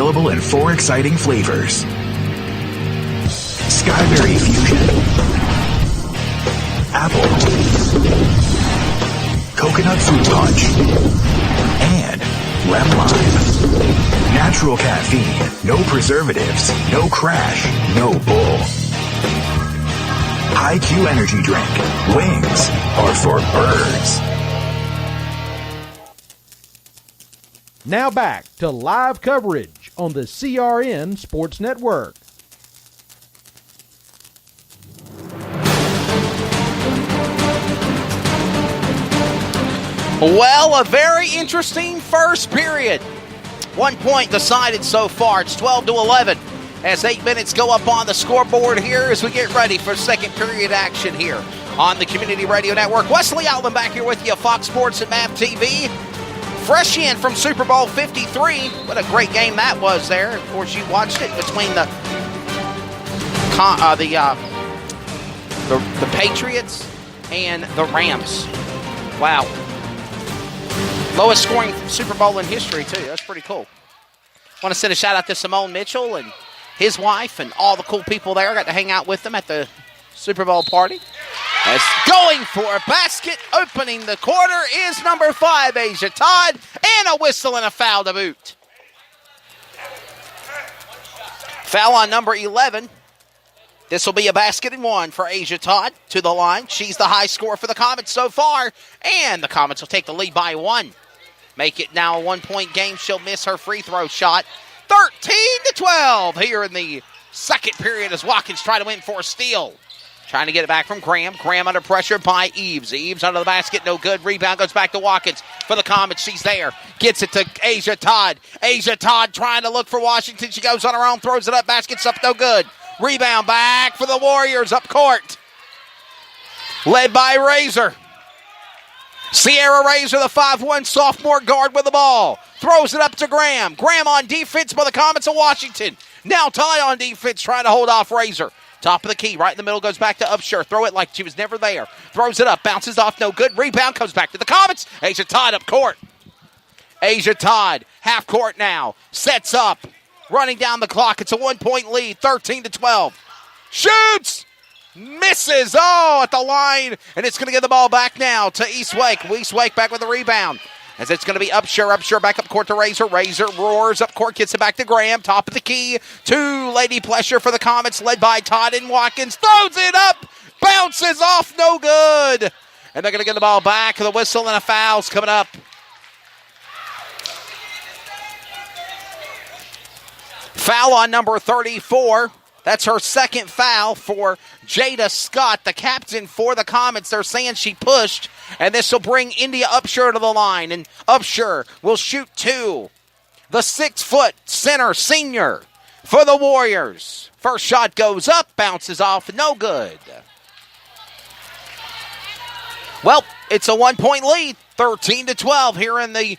Available in 4 exciting flavors. Skyberry Fusion, Apple, Coconut Fruit Punch, and Lemon Lime. Natural caffeine, no preservatives, no crash, no bull. High-Q energy drink. Wings are for birds. Now back to live coverage on the CRN Sports Network. Well, a very interesting first period. 1 point decided so far. It's 12-11 as 8 minutes go up on the scoreboard here as we get ready for second period action here on the Community Radio Network. Wesley Alvin back here with you, Fox Sports and MAP TV. Fresh in from Super Bowl 53. What a great game that was there. Of course, you watched it between the Patriots and the Rams. Wow. Lowest scoring Super Bowl in history, too. That's pretty cool. Want to send a shout out to Simone Mitchell and his wife and all the cool people there. Got to hang out with them at the Super Bowl party. As going for a basket, opening the quarter is number 5, Asia Todd, and a whistle and a foul to boot. Foul on number 11. This will be a basket and 1 for Asia Todd to the line. She's the high scorer for the Comets so far, and the Comets will take the lead by 1. Make it now a 1-point game. She'll miss her free throw shot. 13-12 here in the second period as Watkins try to win for a steal. Trying to get it back from Graham. Graham under pressure by Eves. Eves under the basket, no good. Rebound goes back to Watkins for the Comets. She's there. Gets it to Asia Todd. Asia Todd trying to look for Washington. She goes on her own, throws it up. Basket's up, no good. Rebound back for the Warriors up court. Led by Razor. Sierra Razor, the 5'1" sophomore guard with the ball. Throws it up to Graham. Graham on defense by the Comets of Washington. Now Ty on defense trying to hold off Razor. Top of the key, right in the middle, goes back to Upshur. Throw it like she was never there. Throws it up, bounces off, no good. Rebound comes back to the Comets. Asia Todd up court. Asia Todd, half court now. Sets up. Running down the clock. It's a 1-point lead, 13-12. Shoots! Misses. Oh, at the line. And it's going to get the ball back now to Eastwake. Eastwake back with the rebound. As it's going to be Upshur. Upshur back up court to Razor. Razor roars up court, gets it back to Graham. Top of the key to Lady Plesher for the Comets, led by Todd and Watkins. Throws it up. Bounces off. No good. And they're going to get the ball back. The whistle and a foul's coming up. Foul on number 34. That's her second foul for Jada Scott, the captain for the Comets. They're saying she pushed, and this will bring India Upshur to the line. And Upshur will shoot 2. The 6-foot center senior for the Warriors. First shot goes up, bounces off, no good. Well, it's a 1-point lead, 13-12 here in the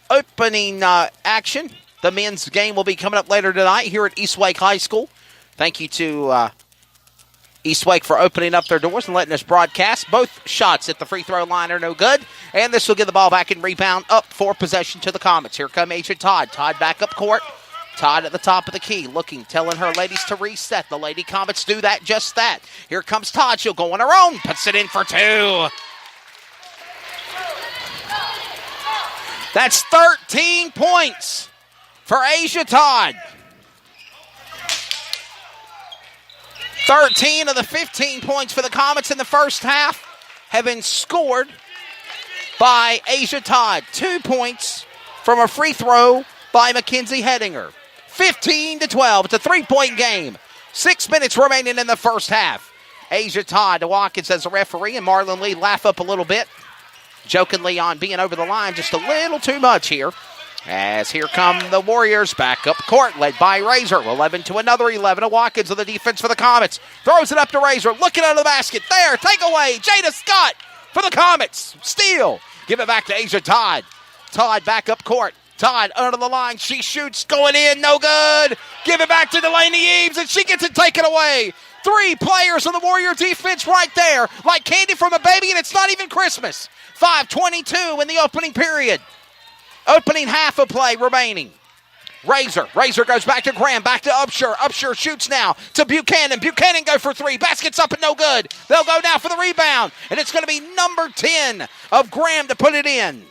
opening action. The men's game will be coming up later tonight here at Eastwake High School. Thank you to Eastwake for opening up their doors and letting us broadcast. Both shots at the free throw line are no good. And this will get the ball back and rebound up for possession to the Comets. Here come Asia Todd. Todd back up court. Todd at the top of the key, looking, telling her ladies to reset. The Lady Comets do that, just that. Here comes Todd. She'll go on her own. Puts it in for 2. That's 13 points for Asia Todd. 13 of the 15 points for the Comets in the first half have been scored by Asia Todd. 2 points from a free throw by Mackenzie Hedinger. 15-12. It's a 3-point game. 6 minutes remaining in the first half. Asia Todd to Watkins as a referee, and Marlon Lee laugh up a little bit, jokingly on being over the line just a little too much here. As here come the Warriors back up court, led by Razor. 11 to another 11 of Watkins on the defense for the Comets. Throws it up to Razor, looking under the basket. There, take away. Jada Scott for the Comets. Steal. Give it back to Asia Todd. Todd back up court. Todd under the line. She shoots, going in, no good. Give it back to Delaney Eves, and she gets it taken away. 3 players on the Warrior defense right there, like candy from a baby, and it's not even Christmas. 5:22 in the opening period. Opening half of play remaining. Razor goes back to Graham, back to Upshur. Upshur shoots now to Buchanan. Buchanan go for three. Basket's up and no good. They'll go now for the rebound. And it's going to be number 10 of Graham to put it in.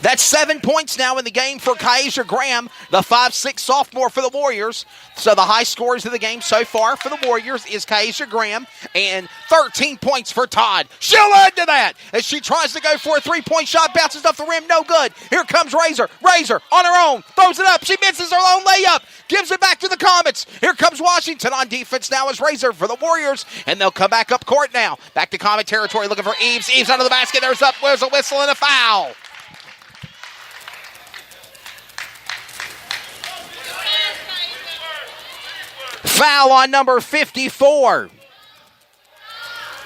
That's 7 points now in the game for Kyasia Graham, the 5'6" sophomore for the Warriors. So the high scores of the game so far for the Warriors is Kyasia Graham and 13 points for Todd. She'll add to that as she tries to go for a three-point shot, bounces off the rim, no good. Here comes Razor. Razor on her own, throws it up. She misses her own layup, gives it back to the Comets. Here comes Washington on defense now as Razor for the Warriors, and they'll come back up court now. Back to Comet territory looking for Eves. Eves under the basket. There's a whistle and a foul. Foul on number 54.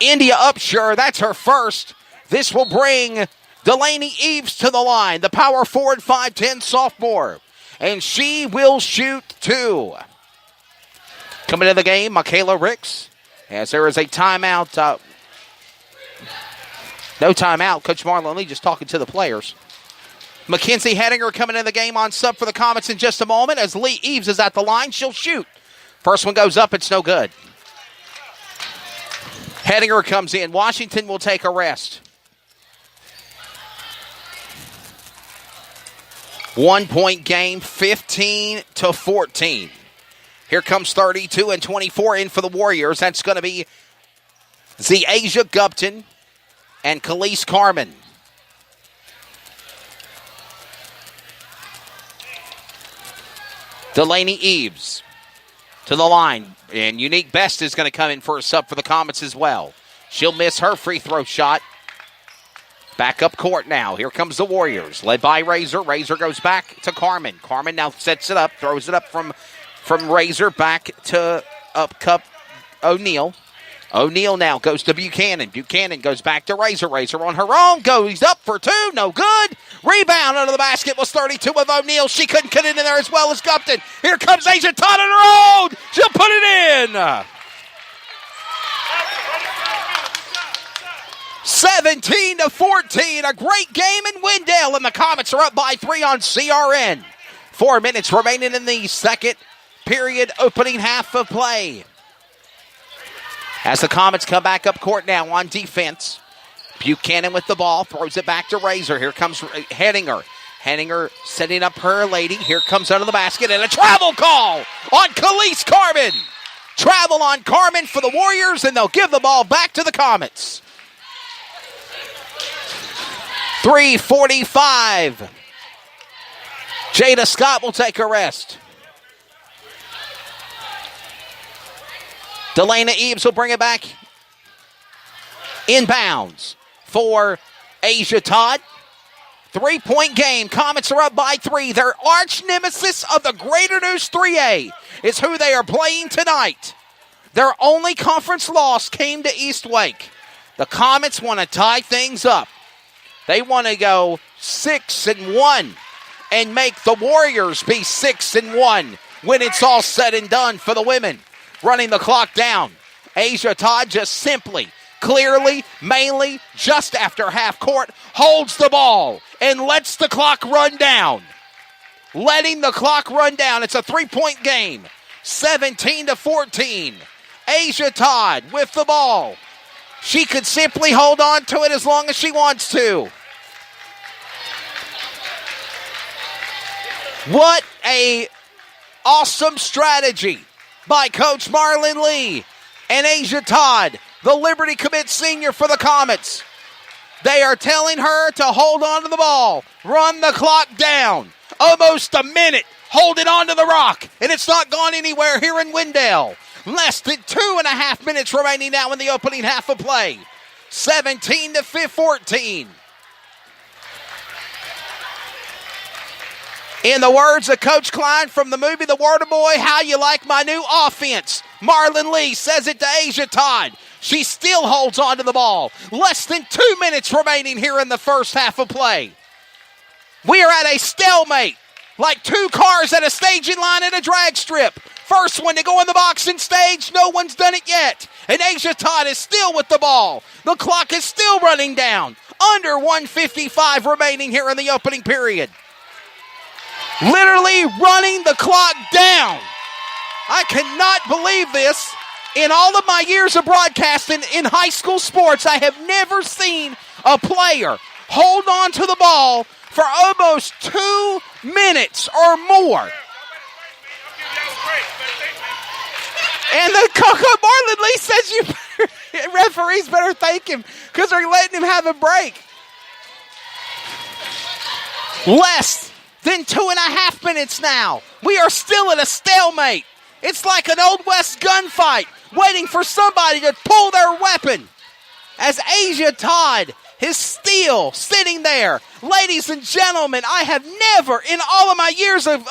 India Upshur, that's her first. This will bring Delaney Eves to the line, the power forward 5'10" sophomore. And she will shoot two. Coming to the game, Michaela Ricks. As there is a timeout. No timeout. Coach Marlon Lee just talking to the players. Mackenzie Hedinger coming in the game on sub for the Comets in just a moment. As Lee Eves is at the line, she'll shoot. First one goes up, it's no good. Hedinger comes in. Washington will take a rest. 1 point game, 15-14. Here comes 32 and 24 in for the Warriors. That's going to be Asia Gupton and Khalees Carmen. Delaney Eves to the line. And Unique Best is going to come in for a sub for the Comets as well. She'll miss her free throw shot. Back up court now. Here comes the Warriors, led by Razor. Razor goes back to Carmen. Carmen now sets it up, throws it up from Razor back to up cup O'Neal. O'Neal now goes to Buchanan. Buchanan goes back to Razor. Razor on her own. Goes up for two. No good. Rebound under the basket was 32 of O'Neal. She couldn't get it in there as well as Gupton. Here comes Asia Todd on her own. She'll put it in. 17-14. A great game in Wendell. And the Comets are up by 3 on CRN. 4 minutes remaining in the second period, opening half of play. As the Comets come back up court now on defense. Buchanan with the ball, throws it back to Razor. Here comes Henninger. Henninger setting up her lady. Here comes under the basket and a travel call on Khalees Carmen. Travel on Carmen for the Warriors, and they'll give the ball back to the Comets. 3:45. Jada Scott will take a rest. Delaney Eves will bring it back inbounds for Asia Todd. 3-point game. Comets are up by 3. Their arch nemesis of the Greater News 3A is who they are playing tonight. Their only conference loss came to East Wake. The Comets want to tie things up. They want to go 6-1 and make the Warriors be 6-1 when it's all said and done for the women. Running the clock down. Asia Todd just simply, clearly, mainly, just after half court, holds the ball and lets the clock run down. Letting the clock run down. It's a 3-point game. 17-14. Asia Todd with the ball. She could simply hold on to it as long as she wants to. What a awesome strategy by Coach Marlon Lee and Asia Todd, the Liberty Commit senior for the Comets. They are telling her to hold on to the ball, run the clock down. Almost a minute holding on to the rock, and it's not gone anywhere here in Wendell. Less than 2.5 minutes remaining now in the opening half of play. 17-14. In the words of Coach Klein from the movie The Waterboy, how you like my new offense? Marlon Lee says it to Asia Todd. She still holds on to the ball. Less than 2 minutes remaining here in the first half of play. We are at a stalemate, like two cars at a staging line at a drag strip. First one to go in the box and stage, no one's done it yet. And Asia Todd is still with the ball. The clock is still running down. Under 1:55 remaining here in the opening period. Literally running the clock down. I cannot believe this. In all of my years of broadcasting in high school sports, I have never seen a player hold on to the ball for almost 2 minutes or more. And the Marlon Lee says referees better thank him because they're letting him have a break. Less than 2.5 minutes now. We are still in a stalemate. It's like an Old West gunfight, waiting for somebody to pull their weapon. As Asia Todd is still sitting there. Ladies and gentlemen, I have never, in all of my years of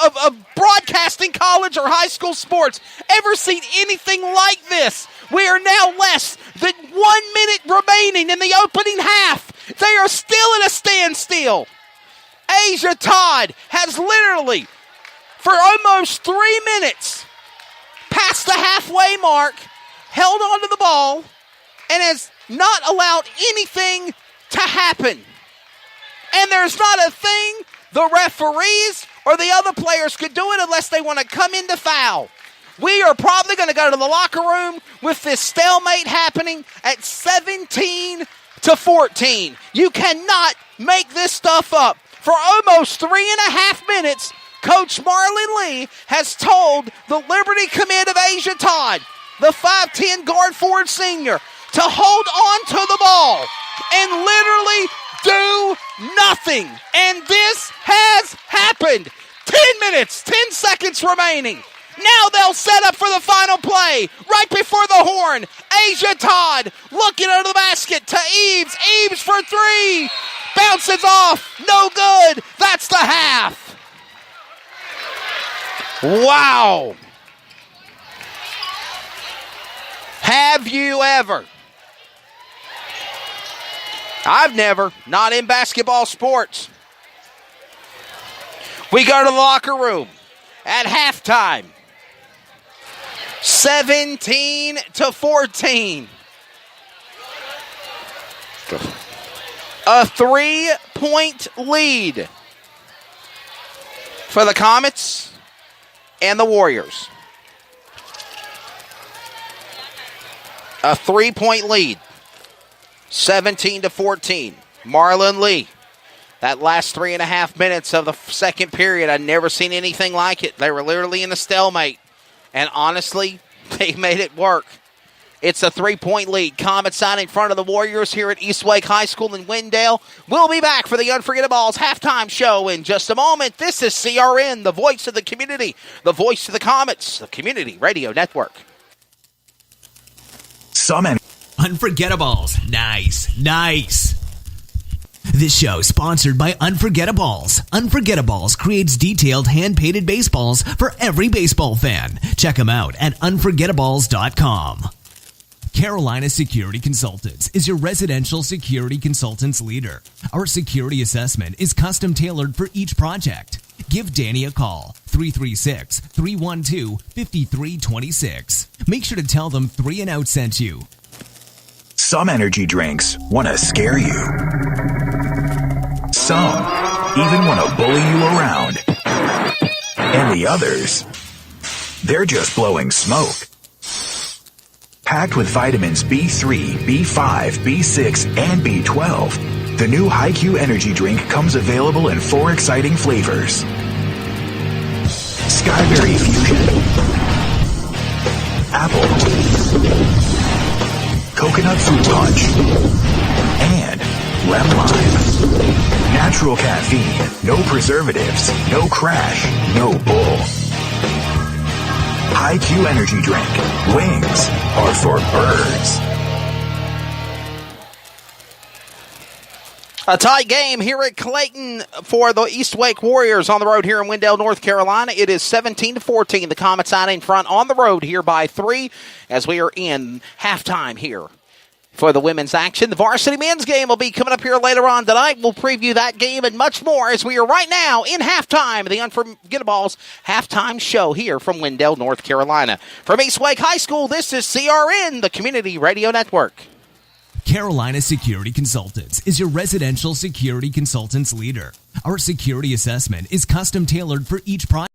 broadcasting college or high school sports, ever seen anything like this. We are now less than 1 minute remaining in the opening half. They are still in a standstill. Asia Todd has literally, for almost 3 minutes, past the halfway mark, held onto the ball, and has not allowed anything to happen. And there's not a thing the referees or the other players could do it unless they want to come in to foul. We are probably going to go to the locker room with this stalemate happening at 17-14. You cannot make this stuff up. For almost 3.5 minutes, Coach Marlon Lee has told the Liberty commit of Asia Todd, the 5'10 guard forward senior, to hold on to the ball and literally do nothing. And this has happened. 10 minutes, 10 seconds remaining. Now they'll set up for the final play. Right before the horn, Asia Todd looking under the basket to Eves. Eves for three. Bounces off. No good. That's the half. Wow. Have you ever? I've never. Not in basketball sports. We go to the locker room at halftime. 17-14. A 3-point lead for the Comets and the Warriors. A 3-point lead. 17-14. Marlon Lee. That last 3.5 minutes of the second period, I'd never seen anything like it. They were literally in a stalemate. And honestly, they made it work. It's a 3-point lead. Comets out in front of the Warriors here at Eastwake High School in Wendell. We'll be back for the Unforgettables halftime show in just a moment. This is CRN, the voice of the community, the voice of the Comets, the Community Radio Network. Unforgettables. Nice. This show is sponsored by Unforgettables. Unforgettables creates detailed hand-painted baseballs for every baseball fan. Check them out at unforgettables.com. Carolina Security Consultants is your residential security consultants leader. Our security assessment is custom tailored for each project. Give Danny a call, 336-312-5326. Make sure to tell them 3 and Out sent you. Some energy drinks want to scare you. Some even want to bully you around. And the others, they're just blowing smoke. Packed with vitamins B3, B5, B6, and B12, the new HiQ energy drink comes available in 4 exciting flavors. Skyberry Fusion, Apple, Coconut Fruit Punch, and Lemon Lime. Natural caffeine, no preservatives, no crash, no bull. HiQ energy drink. Wings are for birds. A tight game here at Clayton for the Eastwake Warriors on the road here in Wendell, North Carolina. It is 17-14. The Comets out in front on the road here by 3 as we are in halftime here for the women's action. The varsity men's game will be coming up here later on tonight. We'll preview that game and much more as we are right now in halftime, the Unforgettables halftime show here from Wendell, North Carolina. From Eastwake High School, this is CRN, the Community Radio Network. Carolina Security Consultants is your residential security consultants leader. Our security assessment is custom tailored for each project.